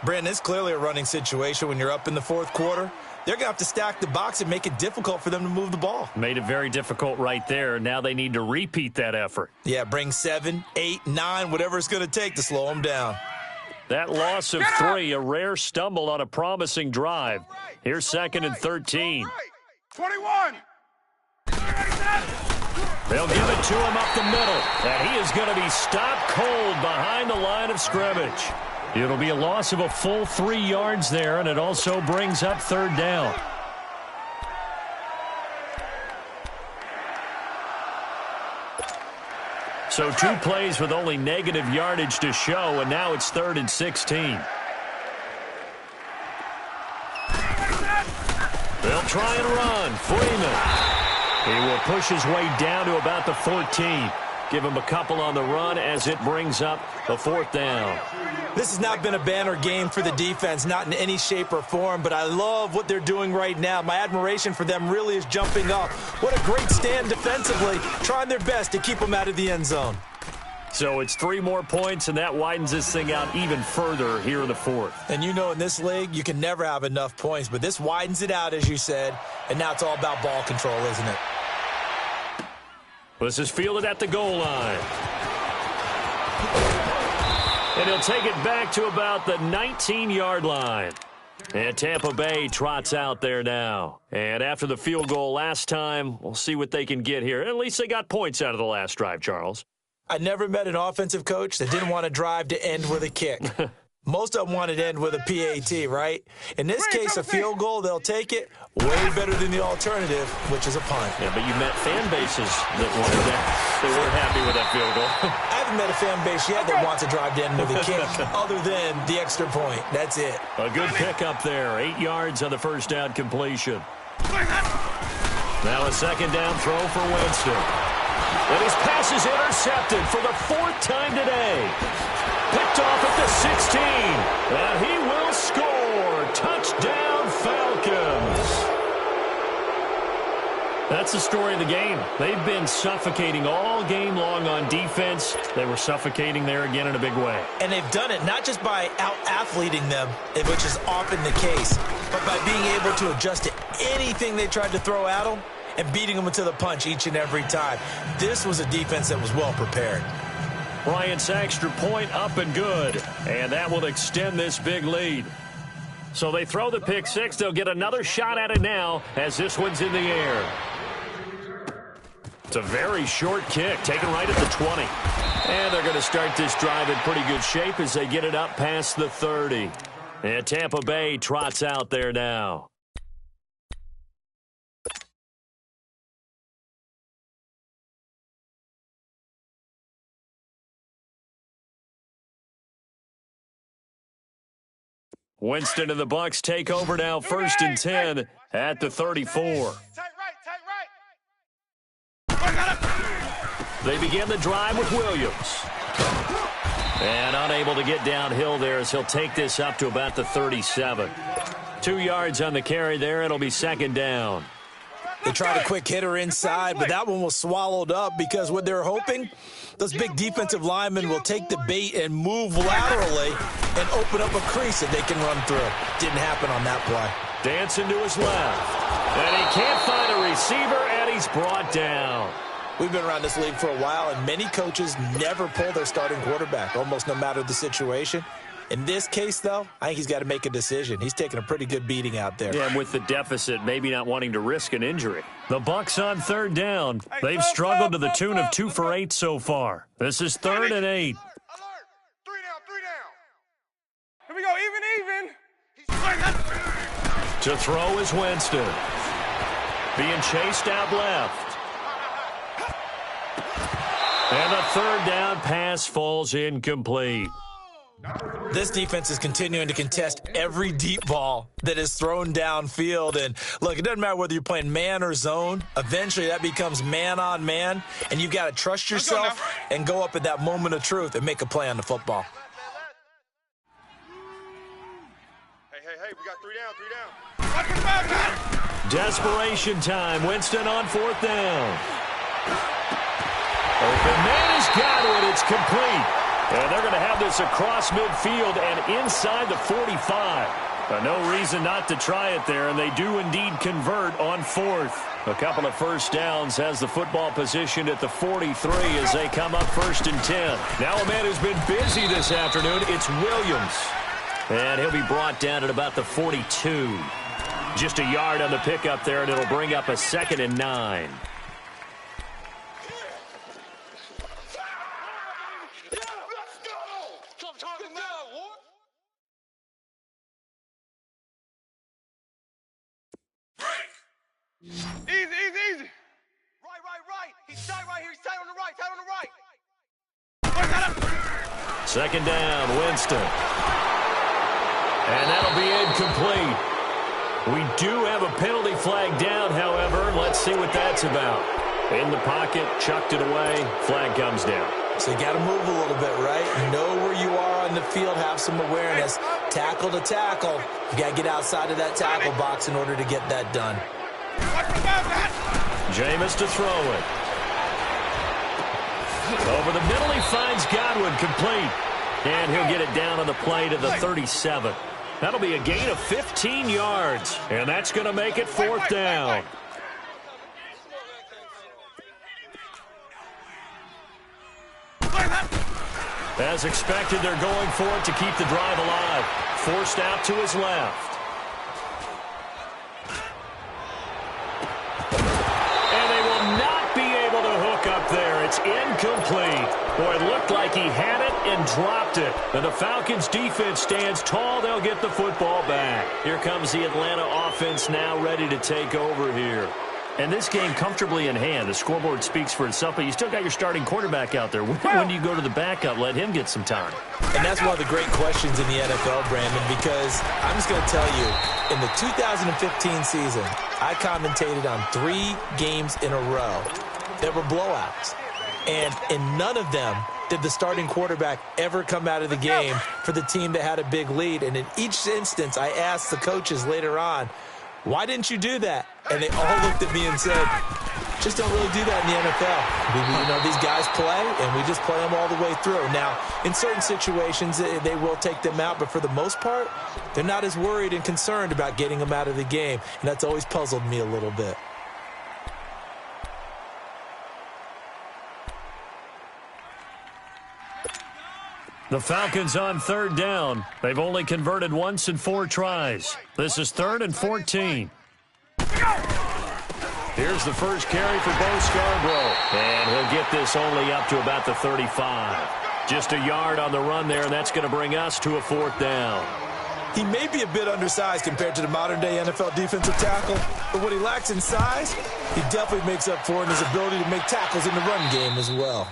Speaker 4: Brandon, it's clearly a running situation when you're up in the 4th quarter. They're going to have to stack the box and make it difficult for them to move the ball.
Speaker 2: Made it very difficult right there. Now they need to repeat that effort.
Speaker 4: Yeah, bring 7, 8, 9, whatever it's going to take to slow them down.
Speaker 2: That loss of 3, a rare stumble on a promising drive. Here's 2nd and 13.
Speaker 3: 21.
Speaker 2: They'll give it to him up the middle. And he is going to be stopped cold behind the line of scrimmage. It'll be a loss of a full 3 yards there, and it also brings up 3rd down. So 2 plays with only negative yardage to show, and now it's 3rd and 16. They'll try and run. Freeman. He will push his way down to about the 14. Give him a couple on the run as it brings up a 4th down.
Speaker 4: This has not been a banner game for the defense, not in any shape or form, but I love what they're doing right now. My admiration for them really is jumping up. What a great stand defensively, trying their best to keep them out of the end zone.
Speaker 2: So it's 3 more points, and that widens this thing out even further here in the 4th.
Speaker 4: And you know in this league, you can never have enough points, but this widens it out, as you said, and now it's all about ball control, isn't it?
Speaker 2: This is fielded at the goal line. And he'll take it back to about the 19-yard line. And Tampa Bay trots out there now. And after the field goal last time, we'll see what they can get here. At least they got points out of the last drive, Charles.
Speaker 4: I never met an offensive coach that didn't want a drive to end with a kick. Most of them wanted to end with a PAT, right? In this case, a field goal, they'll take it. Way better than the alternative, which is a punt.
Speaker 2: Yeah, but you met fan bases that wanted that. They weren't happy with that field goal.
Speaker 4: I haven't met a fan base yet that wants a drive to end with a kick other than the extra point. That's it.
Speaker 2: A good pickup there. 8 yards on the 1st down completion. Now a 2nd down throw for Winston. And his pass is intercepted for the 4th time today. Picked off at the 16. And he will score. Touchdown, Falcons. That's the story of the game. They've been suffocating all game long on defense. They were suffocating there again in a big way.
Speaker 4: And they've done it not just by out-athleting them, which is often the case, but by being able to adjust to anything they tried to throw at them and beating them to the punch each and every time. This was a defense that was well prepared.
Speaker 2: Bryant's extra point up and good. And that will extend this big lead. So they throw the pick 6. They'll get another shot at it now as this one's in the air. It's a very short kick, taken right at the 20. And they're going to start this drive in pretty good shape as they get it up past the 30. And Tampa Bay trots out there now. Winston and the Bucs take over now, 1st and 10 at the 34. They begin the drive with Williams. And unable to get downhill there as he'll take this up to about the 37. 2 yards on the carry there. It'll be 2nd down.
Speaker 4: They tried a quick hitter inside, but that one was swallowed up because what they're hoping, those big defensive linemen will take the bait and move laterally and open up a crease that they can run through. Didn't happen on that play.
Speaker 2: Dancing to his left. And he can't find a receiver, and he's brought down.
Speaker 4: We've been around this league for a while, and many coaches never pull their starting quarterback, almost no matter the situation. In this case, though, I think he's got to make a decision. He's taking a pretty good beating out there.
Speaker 2: Yeah, and with the deficit, maybe not wanting to risk an injury. The Bucs on 3rd down. They've struggled to the tune of 2 for 8 so far. This is 3rd and 8.
Speaker 3: Alert. 3 down. Here we go, even.
Speaker 2: To throw is Winston. Being chased out left. And the 3rd down pass falls incomplete.
Speaker 4: This defense is continuing to contest every deep ball that is thrown downfield. And, look, it doesn't matter whether you're playing man or zone. Eventually, that becomes man-on-man, and you've got to trust yourself and go up at that moment of truth and make a play on the football.
Speaker 3: Hey, we got 3 down.
Speaker 2: Desperation time. Winston on 4th down. Open man is Godwin. It's complete. And they're going to have this across midfield and inside the 45. No reason not to try it there, and they do indeed convert on 4th. A couple of first downs, has the football positioned at the 43 as they come up 1st and 10. Now a man who's been busy this afternoon, it's Williams. And he'll be brought down at about the 42. Just a yard on the pickup there, and it'll bring up a 2nd and 9.
Speaker 3: Easy. Right. He's tight right here. He's tight on the right.
Speaker 2: 2nd down, Winston. And that'll be incomplete. We do have a penalty flag down, however. Let's see what that's about. In the pocket, chucked it away, flag comes down.
Speaker 4: So you got to move a little bit, right? Know where you are on the field, have some awareness. Tackle to tackle. You got to get outside of that tackle box in order to get that done.
Speaker 2: Jameis to throw it. Over the middle, he finds Godwin, complete. And he'll get it down on the play to the 37. That'll be a gain of 15 yards. And that's going to make it 4th down. As expected, they're going for it to keep the drive alive. Forced out to his left. Up there, it's incomplete. Boy, it looked like he had it and dropped it. And the Falcons defense stands tall. They'll get the football back. Here comes the Atlanta offense now ready to take over here. And this game comfortably in hand. The scoreboard speaks for itself, but you still got your starting quarterback out there. When do you go to the backup? Let him get some time.
Speaker 4: And that's one of the great questions in the NFL, Brandon, because I'm just going to tell you, in the 2015 season, I commentated on 3 games in a row that were blowouts. And in none of them did the starting quarterback ever come out of the game for the team that had a big lead. And in each instance, I asked the coaches later on, why didn't you do that? And they all looked at me and said, just don't really do that in the NFL. These guys play, and we just play them all the way through. Now, in certain situations, they will take them out, but for the most part, they're not as worried and concerned about getting them out of the game. And that's always puzzled me a little bit.
Speaker 2: The Falcons on 3rd down. They've only converted once in 4 tries. This is 3rd and 14. Here's the first carry for Bo Scarborough. And he'll get this only up to about the 35. Just a yard on the run there, and that's going to bring us to a 4th down.
Speaker 4: He may be a bit undersized compared to the modern-day NFL defensive tackle, but what he lacks in size, he definitely makes up for in his ability to make tackles in the run game as well.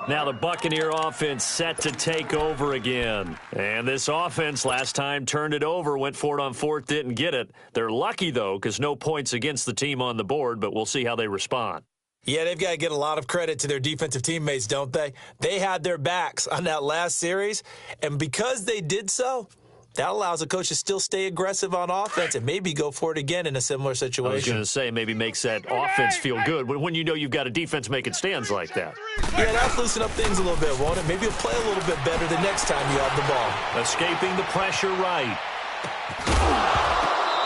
Speaker 2: Now the Buccaneer offense set to take over again. And this offense last time turned it over, went for it on 4th, didn't get it. They're lucky, though, because no points against the team on the board, but we'll see how they respond.
Speaker 4: Yeah, they've got to get a lot of credit to their defensive teammates, don't they? They had their backs on that last series, and because they did so, that allows a coach to still stay aggressive on offense and maybe go for it again in a similar situation.
Speaker 2: I was going to say, maybe makes that offense feel good when you know you've got a defense making stands like that.
Speaker 4: Yeah, that'll loosen up things a little bit, won't it? Maybe you'll play a little bit better the next time you have the ball.
Speaker 2: Escaping the pressure right.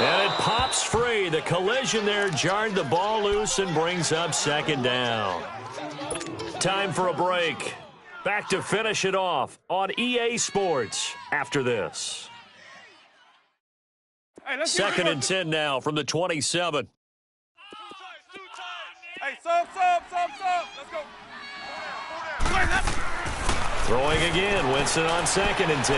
Speaker 2: And it pops free. The collision there jarred the ball loose and brings up 2nd down. Time for a break. Back to finish it off on EA Sports after this. 2nd and 10 now from the 27.
Speaker 3: Hey, sub. Let's go.
Speaker 2: Throwing again. Winston on 2nd and 10.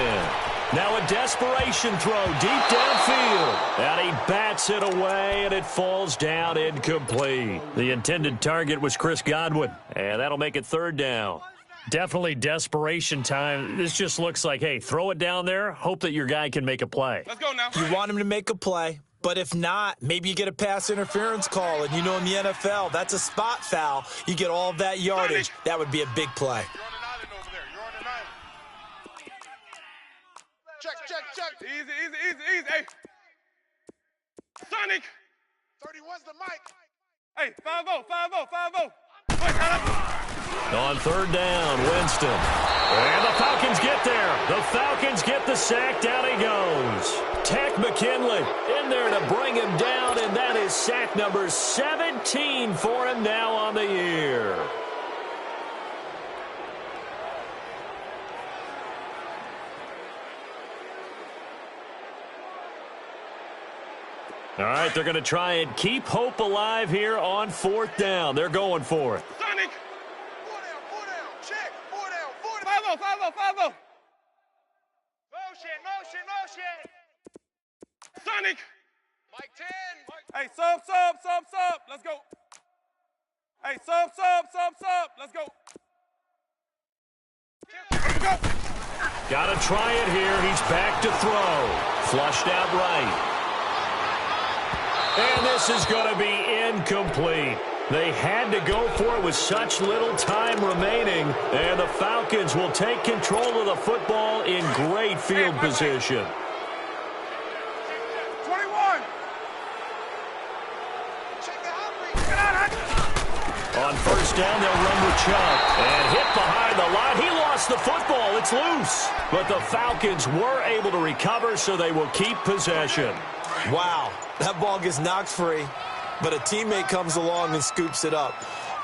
Speaker 2: Now a desperation throw deep downfield. And he bats it away, and it falls down incomplete. The intended target was Chris Godwin. And that'll make it 3rd down. Definitely desperation time. This just looks like, hey, throw it down there, hope that your guy can make a play.
Speaker 3: Let's go now.
Speaker 4: You want him to make a play, but if not, maybe you get a pass interference call, and you know in the NFL, that's a spot foul. You get all of that yardage. That would be a big play.
Speaker 3: You're on an island over there. You're on an island. Check. Easy. Hey. Sonic. 31's the mic. Hey, 5-0.
Speaker 2: On third down, Winston. And the Falcons get there. The Falcons get the sack. Down he goes. Tech McKinley in there to bring him down, and that is sack number 17 for him now on the year. All right, they're going to try and keep hope alive here on fourth down. They're going for it.
Speaker 3: Sonic. 4 down. Check. 4 down. 5-0. Motion. Sonic. Mike 10. Hey, sub. Let's go. Hey, sub. Let's go.
Speaker 2: Got to try it here. He's back to throw. Flushed out right. And this is going to be incomplete. They had to go for it with such little time remaining, and the Falcons will take control of the football in great field position.
Speaker 3: 21.
Speaker 2: On first down, they'll run with Chubb. And hit behind the line. He lost the football. It's loose. But the Falcons were able to recover, so they will keep possession.
Speaker 4: Wow, that ball gets knocked free, but a teammate comes along and scoops it up.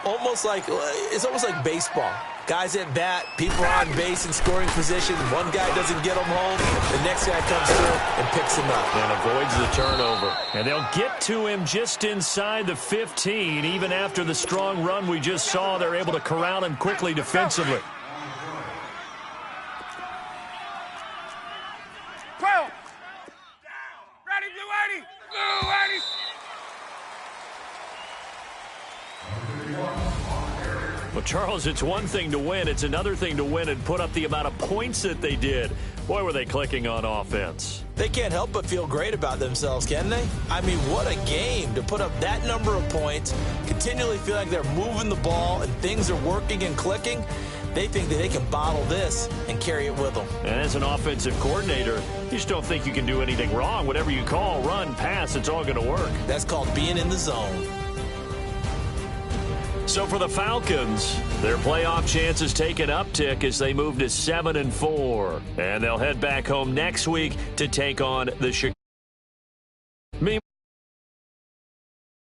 Speaker 4: It's almost like baseball. Guys at bat, people are on base in scoring position. One guy doesn't get them home. The next guy comes through and picks him up.
Speaker 2: And avoids the turnover. And they'll get to him just inside the 15. Even after the strong run we just saw, they're able to corral him quickly defensively.
Speaker 3: 12. Ready, Blue 80. Blue 80.
Speaker 2: Well, Charles, it's one thing to win. It's another thing to win and put up the amount of points that they did. Boy, were they clicking on offense.
Speaker 4: They can't help but feel great about themselves, can they? I mean, what a game to put up that number of points, continually feel like they're moving the ball and things are working and clicking. They think that they can bottle this and carry it with them.
Speaker 2: And as an offensive coordinator, you just don't think you can do anything wrong. Whatever you call, run, pass, it's all going to work.
Speaker 4: That's called being in the zone.
Speaker 2: So for the Falcons, their playoff chances take an uptick as they move to 7-4. And they'll head back home next week to take on the Chicago.